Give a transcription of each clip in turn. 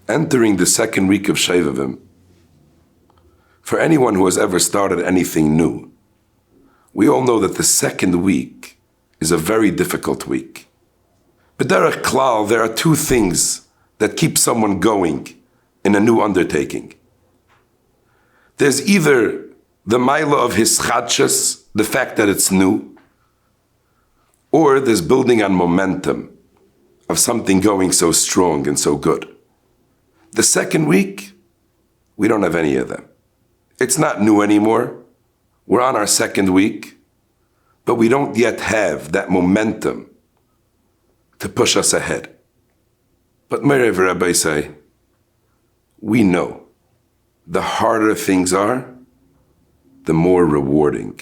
entering the second week of Shovavim, for anyone who has ever started anything new, we all know that the second week is a very difficult week. B'derech klal, there are two things that keep someone going in a new undertaking. There's either the maila of his chadshus, the fact that it's new, or there's building on momentum of something going so strong and so good. The second week, we don't have any of them. It's not new anymore. We're on our second week, but we don't yet have that momentum to push us ahead. But Merev Rabbi say, we know the harder things are, the more rewarding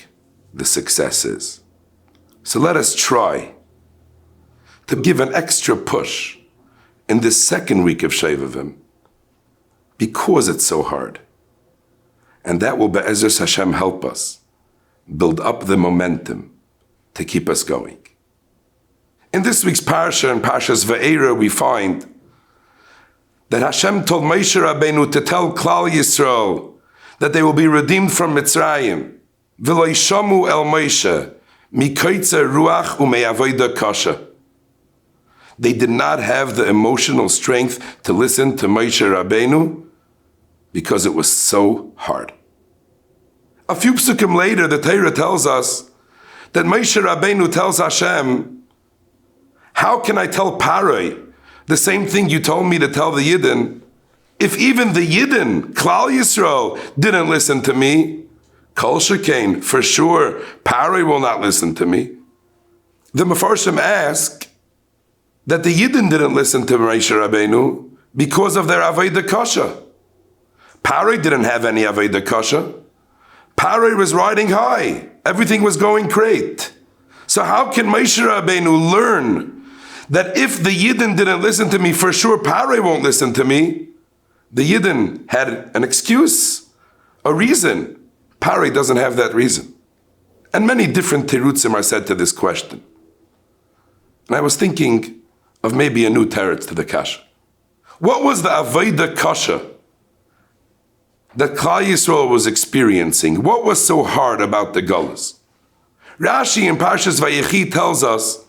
the success is. So let us try to give an extra push in this second week of Shovavim because it's so hard. And that will, Be'ezras Hashem, help us build up the momentum to keep us going. In this week's Parsha, in Parshas Va'era, we find that Hashem told Moshe Rabbeinu to tell Klal Yisrael that they will be redeemed from Mitzrayim. V'lo yishamu el Moshe mikoitze ruach u'me'avoda kasha. They did not have the emotional strength to listen to Moshe Rabbeinu because it was so hard. A few psukim later, the Torah tells us that Moshe Rabbeinu tells Hashem, how can I tell Paroi the same thing you told me to tell the Yidden, if even the Yidden, Klal Yisrael, didn't listen to me? Kol shekain, for sure, Paroi will not listen to me. The Mefarshim ask that the Yidden didn't listen to Moshe Rabbeinu because of their Avodah Kasha. Paroi didn't have any Avodah Kasha. Paroi was riding high. Everything was going great. So how can Moshe Rabbeinu learn that if the Yidden didn't listen to me, for sure Paroi won't listen to me? The Yidden had an excuse, a reason. Paroi doesn't have that reason. And many different terutzim are said to this question. And I was thinking of maybe a new teretz to the kasha. What was the Avodah Kasha that Klal Yisrael was experiencing? What was so hard about the Gullus? Rashi in Parshas Vayechi tells us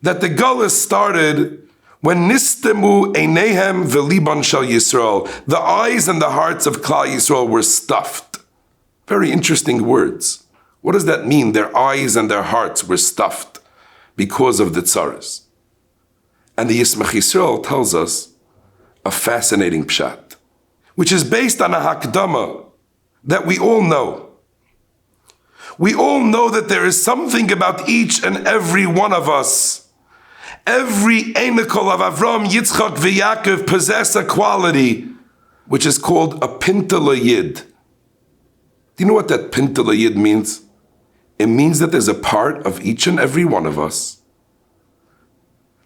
that the Gullus started when Nistemu Einehem V'Liban Shel Yisrael. The eyes and the hearts of Klal Yisrael were stuffed. Very interesting words. What does that mean? Their eyes and their hearts were stuffed because of the tzaras. And the Yismach Yisrael tells us a fascinating pshat, which is based on a hakdama that we all know. We all know that there is something about each and every one of us. Every Einokol of Avram, Yitzchak, V'Yakov possess a quality which is called a Pintele Yid. Do you know what that Pintele Yid means? It means that there's a part of each and every one of us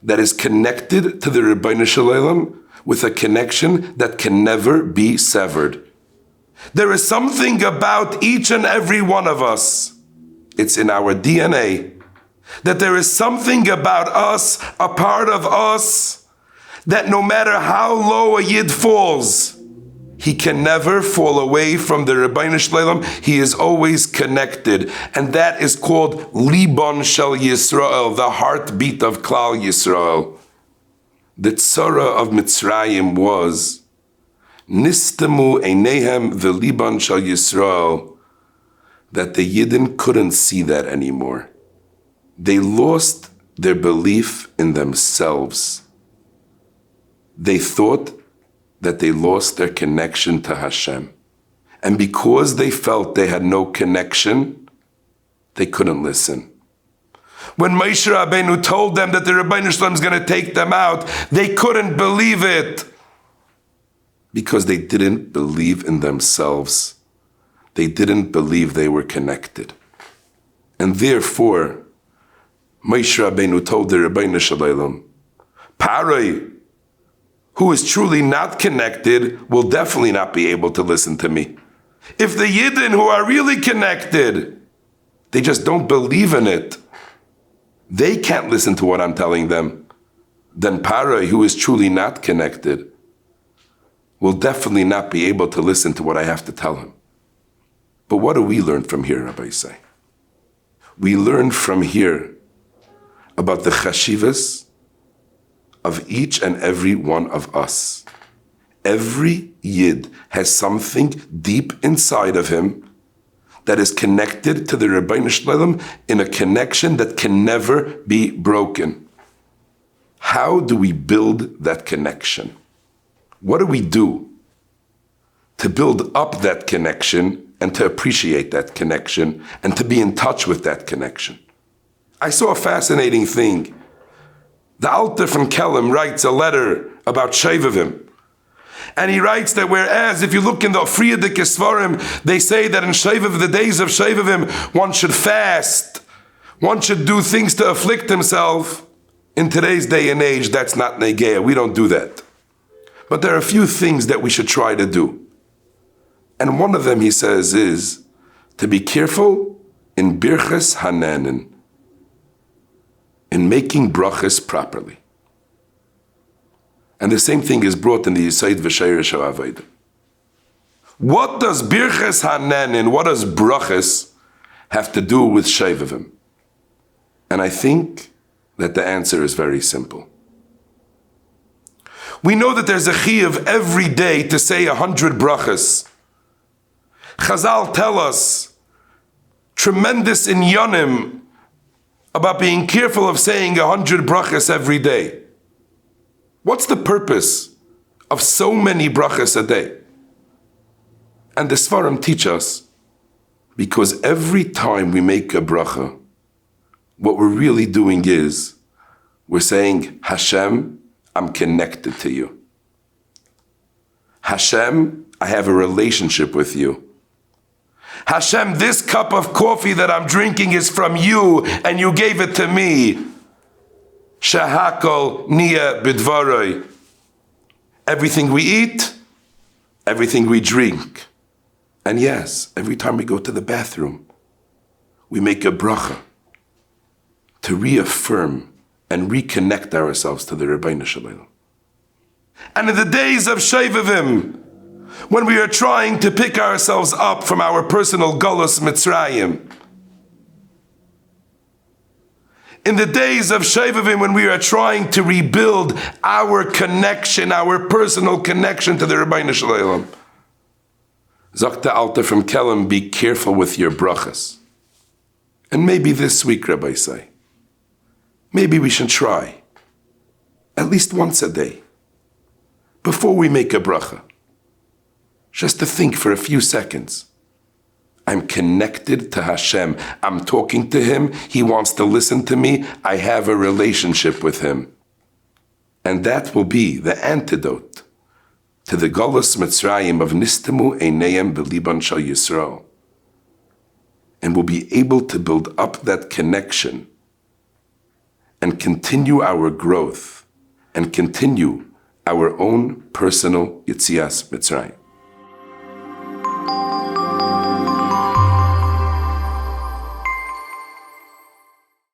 that is connected to the Ribbono Shel Olam with a connection that can never be severed. There is something about each and every one of us. It's in our DNA. That there is something about us, a part of us, that no matter how low a Yid falls, he can never fall away from the Ribbono Shel Olam. He is always connected. And that is called Libon Shel Yisrael, the heartbeat of Klal Yisrael. The tzara of Mitzrayim was Nistemu Einehem V'Liban Shel Yisrael, that the Yidden couldn't see that anymore. They lost their belief in themselves. They thought that they lost their connection to Hashem. And because they felt they had no connection, they couldn't listen. When Moshe Rabbeinu told them that the Ribbono Shel Olam is going to take them out, they couldn't believe it. Because they didn't believe in themselves. They didn't believe they were connected. And therefore, Moshe Rabbeinu told the Ribbono Shel Olam, Paroi, who is truly not connected, will definitely not be able to listen to me. If the Yidden who are really connected, they just don't believe in it, they can't listen to what I'm telling them, then Paroi, who is truly not connected, will definitely not be able to listen to what I have to tell him. But what do we learn from here, Rabbi say? We learn from here about the chashivas of each and every one of us. Every Yid has something deep inside of him that is connected to the Rabbeinu Shalom in a connection that can never be broken. How do we build that connection? What do we do to build up that connection and to appreciate that connection and to be in touch with that connection? I saw a fascinating thing. The Alter from Kelm writes a letter about Shovavim. And he writes that whereas if you look in the Friedik Svarim, they say that in Shovavim, the days of Shovavim, one should fast, one should do things to afflict himself. In today's day and age, that's not Negeya. We don't do that. But there are a few things that we should try to do. And one of them, he says, is to be careful in Birchas Hananin, in making brachas properly. And the same thing is brought in the Yisayid V'Sheir Shavavim. What does Birchas Hananin, what does brachas have to do with Shovavim? And I think that the answer is very simple. We know that there's a chiyuv every day to say 100 brachas. Chazal tell us tremendous inyanim about being careful of saying 100 brachas every day. What's the purpose of so many brachas a day? And the Svarim teach us, because every time we make a bracha, what we're really doing is, we're saying, Hashem, I'm connected to you. Hashem, I have a relationship with you. Hashem, this cup of coffee that I'm drinking is from you, and you gave it to me. Shahakol niya bidvaroi. Everything we eat, everything we drink. And yes, every time we go to the bathroom, we make a bracha to reaffirm and reconnect ourselves to the Rabbeinu Shalom. And in the days of Shovavim, when we are trying to pick ourselves up from our personal Golus Mitzrayim, in the days of Shovavim, when we are trying to rebuild our connection, our personal connection to the Rabbeinu Shalom, Zakta Alta from Kelm, be careful with your brachas. And maybe this week, Rabbi say, maybe we should try, at least once a day, before we make a bracha, just to think for a few seconds. I'm connected to Hashem. I'm talking to Him. He wants to listen to me. I have a relationship with Him. And that will be the antidote to the Golus Mitzrayim of Nistemu Einayim B'Liban Shal Yisrael. And we'll be able to build up that connection and continue our growth and continue our own personal Yitzias Mitzrayim.